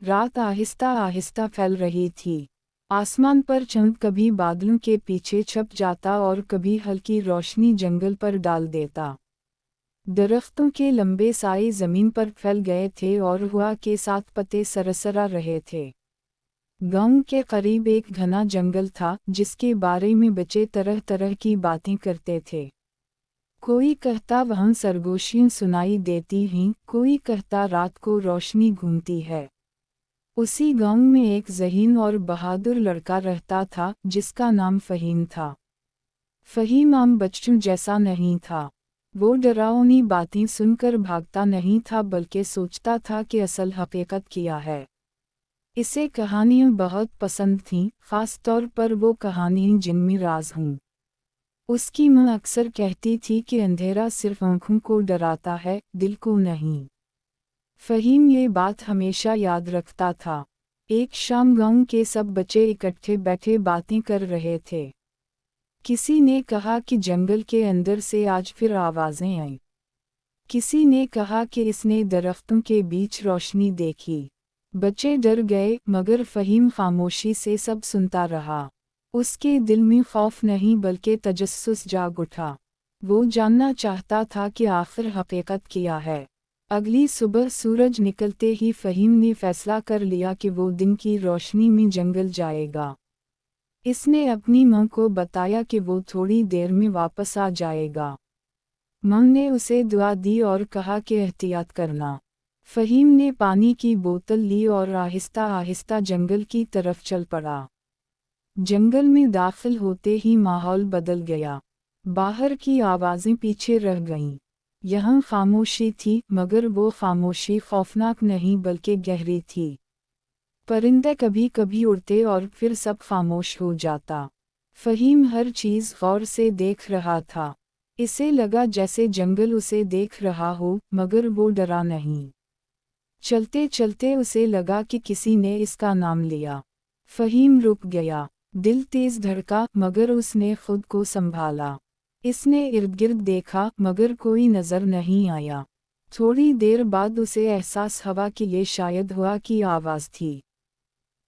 रात आहिस्ता आहिस्ता फैल रही थी। आसमान पर चंद कभी बादलों के पीछे छप जाता और कभी हल्की रोशनी जंगल पर डाल देता। दरख्तों के लंबे साए जमीन पर फैल गए थे और हवा के साथ पत्ते सरसरा रहे थे। गांव के करीब एक घना जंगल था जिसके बारे में बच्चे तरह तरह की बातें करते थे। कोई कहता वहाँ सरगोशियाँ सुनाई देती हैं, कोई कहता रात को रोशनी घूमती है। उसी गांव में एक ज़हीन और बहादुर लड़का रहता था जिसका नाम फ़हीम था। फ़हीम आम बच्चों जैसा नहीं था। वो डरावनी बातें सुनकर भागता नहीं था बल्कि सोचता था कि असल हकीकत क्या है। इसे कहानियाँ बहुत पसंद थीं, ख़ास तौर पर वो कहानियाँ जिनमें राज हों। उसकी माँ अक्सर कहती थी कि अंधेरा सिर्फ आँखों को डराता है, दिल को नहीं। फ़हीम ये बात हमेशा याद रखता था। एक शाम गांव के सब बच्चे इकट्ठे बैठे बातें कर रहे थे। किसी ने कहा कि जंगल के अंदर से आज फिर आवाज़ें आईं। किसी ने कहा कि इसने दरख्तों के बीच रोशनी देखी। बच्चे डर गए मगर फ़हीम खामोशी से सब सुनता रहा। उसके दिल में खौफ नहीं बल्कि तजस्सुस जाग उठा। वो जानना चाहता था कि आखिर हकीकत क्या है। अगली सुबह सूरज निकलते ही फ़हीम ने फैसला कर लिया कि वो दिन की रोशनी में जंगल जाएगा। इसने अपनी माँ को बताया कि वो थोड़ी देर में वापस आ जाएगा। माँ ने उसे दुआ दी और कहा कि एहतियात करना। फ़हीम ने पानी की बोतल ली और आहिस्ता आहिस्ता जंगल की तरफ चल पड़ा। जंगल में दाखिल होते ही माहौल बदल गया। बाहर की आवाज़ें पीछे रह गईं। यहाँ खामोशी थी मगर वो खामोशी खौफनाक नहीं बल्कि गहरी थी। परिंदे कभी कभी उड़ते और फिर सब खामोश हो जाता। फ़हीम हर चीज़ गौर से देख रहा था। इसे लगा जैसे जंगल उसे देख रहा हो मगर वो डरा नहीं। चलते चलते उसे लगा कि किसी ने इसका नाम लिया। फ़हीम रुक गया। दिल तेज धड़का मगर उसने खुद को संभाला। इसने इर्द गिर्द देखा मगर कोई नज़र नहीं आया। थोड़ी देर बाद उसे एहसास हुआ कि ये शायद हवा की आवाज़ थी।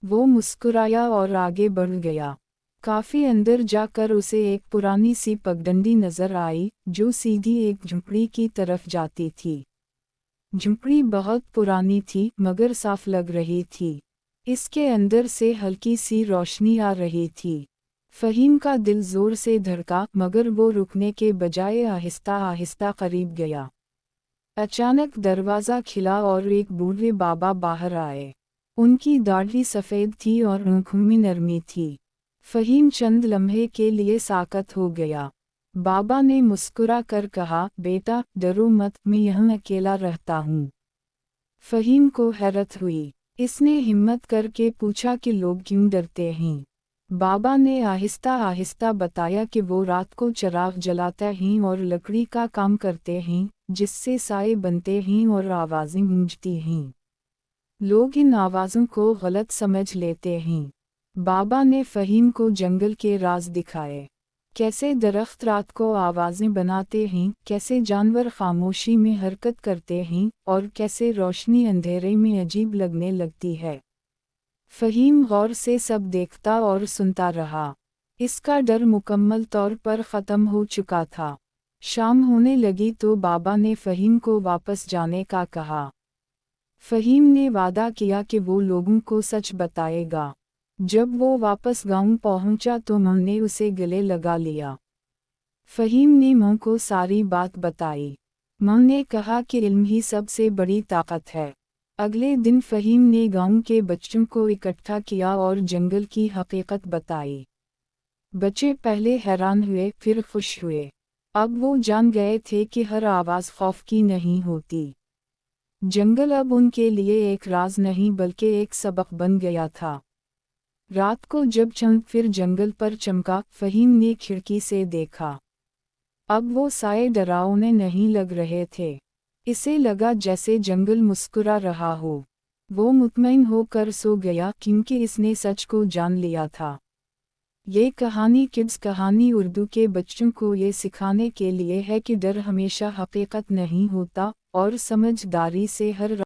वो मुस्कुराया और आगे बढ़ गया। काफ़ी अंदर जाकर उसे एक पुरानी सी पगडंडी नज़र आई जो सीधी एक झुंपड़ी की तरफ जाती थी। झुंपड़ी बहुत पुरानी थी मगर साफ लग रही थी। इसके अंदर से हल्की सी रोशनी आ रही थी। फ़हीम का दिल ज़ोर से धड़का मगर वो रुकने के बजाय आहिस्ता आहिस्ता करीब गया। अचानक दरवाज़ा खिला और एक बूढ़े बाबा बाहर आए। उनकी दाढ़ी सफ़ेद थी और आँखों में नरमी थी। फ़हीम चंद लम्हे के लिए साकत हो गया। बाबा ने मुस्कुरा कर कहा, बेटा डरो मत, मैं यहाँ अकेला रहता हूँ। फ़हीम को हैरत हुई। इसने हिम्मत करके पूछा कि लोग क्यों डरते हैं। बाबा ने आहिस्ता आहिस्ता बताया कि वो रात को चिराग जलाते हैं और लकड़ी का काम करते हैं जिससे साए बनते हैं और आवाज़ें गूंजती हैं। लोग इन आवाज़ों को गलत समझ लेते हैं। बाबा ने फ़हीम को जंगल के राज दिखाए। कैसे दरख्त रात को आवाज़ें बनाते हैं, कैसे जानवर खामोशी में हरकत करते हैं और कैसे रोशनी अंधेरे में अजीब लगने लगती है। फ़हीम गौर से सब देखता और सुनता रहा। इसका डर मुकम्मल तौर पर ख़त्म हो चुका था। शाम होने लगी तो बाबा ने फ़हीम को वापस जाने का कहा। फ़हीम ने वादा किया कि वो लोगों को सच बताएगा। जब वो वापस गांव पहुंचा तो माँ ने उसे गले लगा लिया। फ़हीम ने माँ को सारी बात बताई। माँ ने कहा कि इल्म ही सबसे बड़ी ताकत है। अगले दिन फ़हीम ने गांव के बच्चों को इकट्ठा किया और जंगल की हकीकत बताई। बच्चे पहले हैरान हुए फिर खुश हुए। अब वो जान गए थे कि हर आवाज़ खौफ की नहीं होती। जंगल अब उनके लिए एक राज नहीं बल्कि एक सबक बन गया था। रात को जब चंद फिर जंगल पर चमका, फ़हीम ने खिड़की से देखा। अब वो साए डरावने नहीं लग रहे थे। इसे लगा जैसे जंगल मुस्कुरा रहा हो। वो मुतमईन होकर सो गया क्योंकि इसने सच को जान लिया था। ये कहानी किड्स कहानी उर्दू के बच्चों को ये सिखाने के लिए है कि डर हमेशा हकीकत नहीं होता और समझदारी से हर